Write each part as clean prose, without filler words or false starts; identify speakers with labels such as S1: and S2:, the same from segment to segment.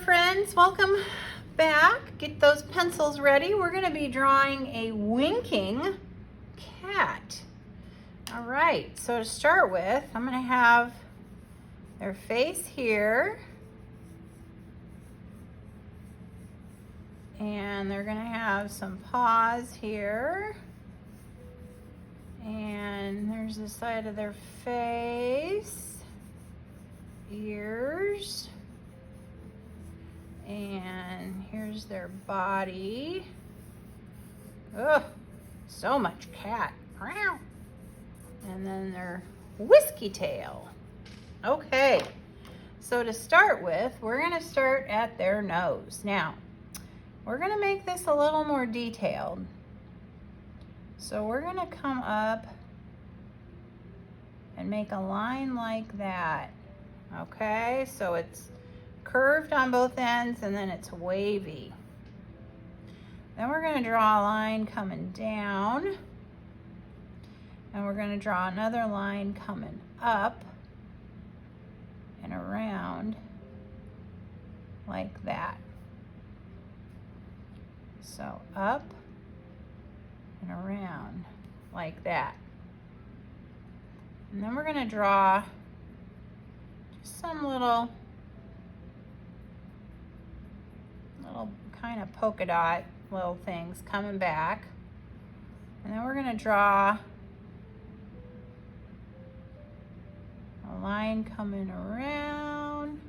S1: friends, welcome back. Get those pencils ready. We're going to be drawing a winking cat. All right, so to start with, I'm going to have their face here. And they're going to have some paws here. And there's the side of their face, ears. And here's their body. Ugh, so much cat. And then their whiskey tail. Okay, so to start with, we're gonna start at their nose. Now, we're gonna make this a little more detailed. So we're gonna come up and make a line like that. Okay, so it's curved on both ends and then it's wavy. Then we're going to draw a line coming down, and we're going to draw another line coming up and around like that. So up and around like that. And then we're going to draw just some little kind of polka dot little things coming back. And then we're going to draw a line coming around,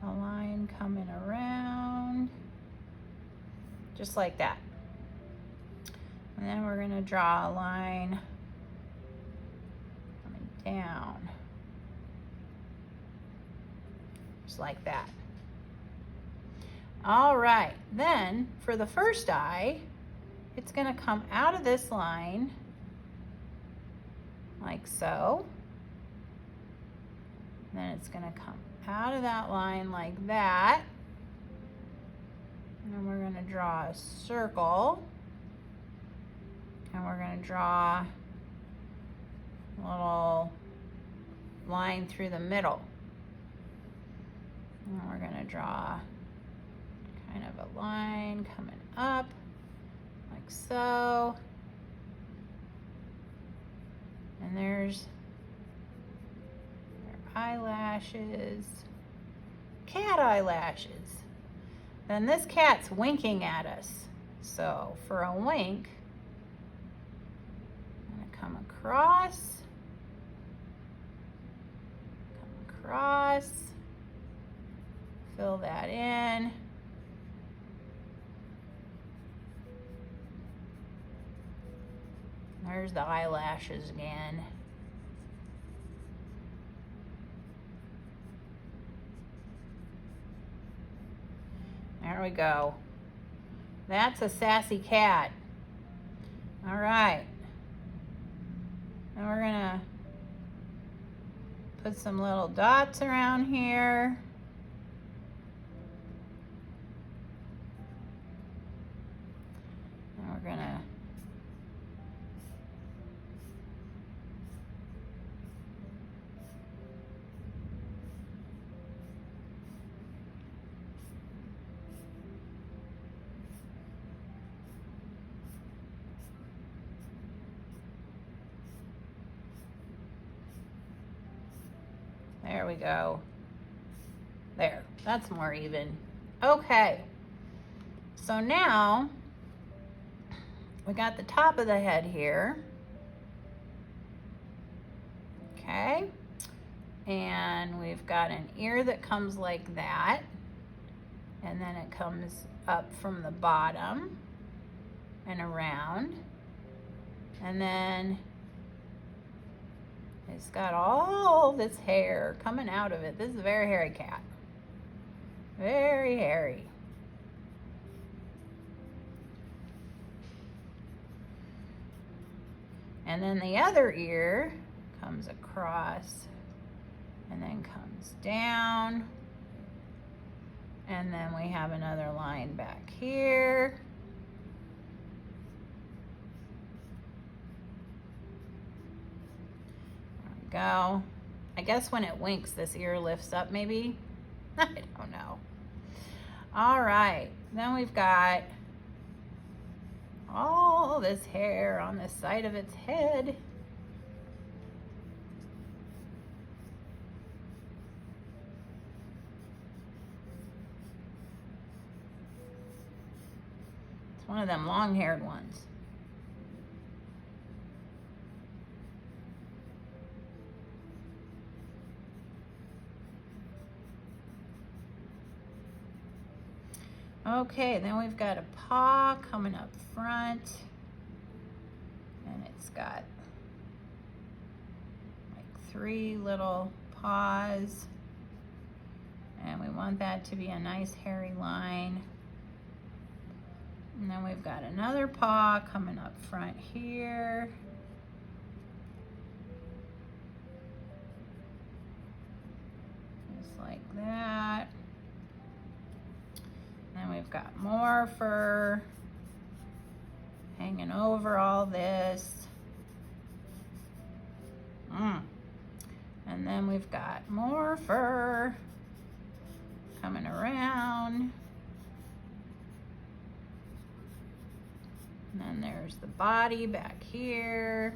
S1: a line coming around, just like that. And then we're going to draw a line coming down, just like that. All right, then for the first eye, it's gonna come out of this line like so. Then it's gonna come out of that line like that. And then we're gonna draw a circle. And we're gonna draw a little line through the middle. And we're gonna draw kind of a line coming up like so. And there's their eyelashes, cat eyelashes. Then this cat's winking at us. So for a wink, I'm gonna come across, fill that in. There's the eyelashes again. There we go. That's a sassy cat. All right. Now we're gonna put some little dots around here. And we're gonna there we go. There, that's more even. Okay, so now we got the top of the head here. Okay, and we've got an ear that comes like that, and then it comes up from the bottom and around, and then it's got all this hair coming out of it. This is a very hairy cat. Very hairy. And then the other ear comes across and then comes down. And then we have another line back here. Go. I guess when it winks, this ear lifts up maybe. I don't know. All right, then we've got all this hair on the side of its head. It's one of them long-haired ones. Okay, then we've got a paw coming up front, and it's got like 3 little paws, and we want that to be a nice hairy line. And then we've got another paw coming up front here. Just like that. Then we've got more fur hanging over all this. And then we've got more fur coming around. And then there's the body back here.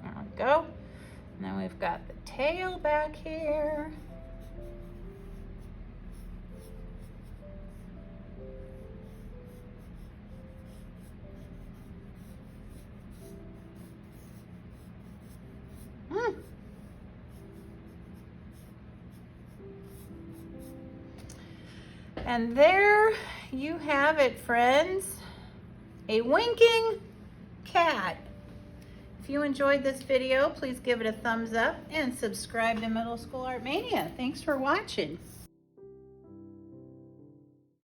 S1: There we go. And then we've got the tail back here. And there you have it, friends. A winking cat. If you enjoyed this video, please give it a thumbs up and subscribe to Middle School Art Mania. Thanks for watching.